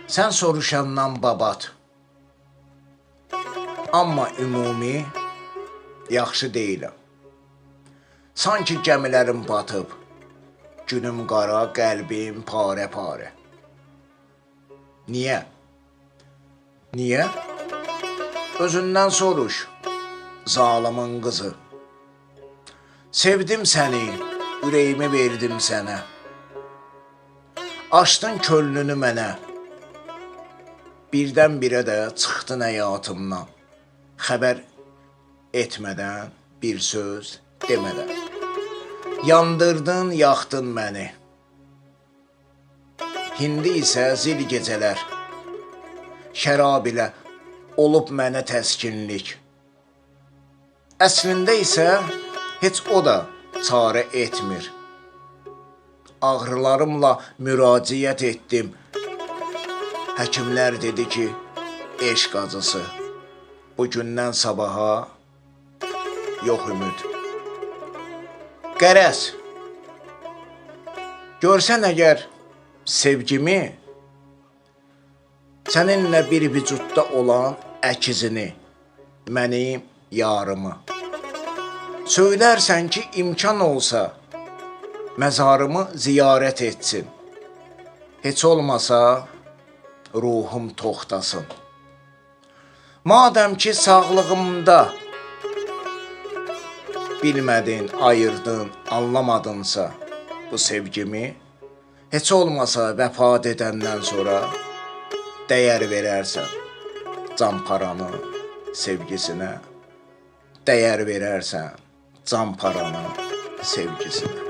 Sən soruşandan babat. Amma ümumi yaxşı deyiləm. Sanki gəmilərim batıb, günüm qara, qəlbim pare-pare. Niyə? Niyə? Özündən soruş, zalımın qızı. Sevdim səni, ürəyimi verdim sənə. Açdın könlünü mənə. Birdən-birə də çıxdın həyatımdan. Xəbər etmədən, bir söz demədən. Yandırdın, yaxdın məni. Hindi isə zil gecələr. Şərab ilə olub mənə təskinlik. Əslində isə heç o da çarə etmir. Ağrılarımla müraciət etdim. Həkimlər dedi ki, eşq acısı. Bugündən sabaha yox ümid. Qərəz, görsən əgər sevgimi, səninlə bir vücudda olan əkizini, mənim yarımı. Söylərsən ki, imkan olsa, məzarımı ziyarət etsin. Heç olmasa, ruhum toxtasın. Madəm ki, sağlığımda bilmədin, ayırdın, anlamadınsa bu sevgimi, heç olmasa vəfat edəndən sonra dəyər verərsən can paranın sevgisinə, dəyər verərsən can paranın sevgisinə.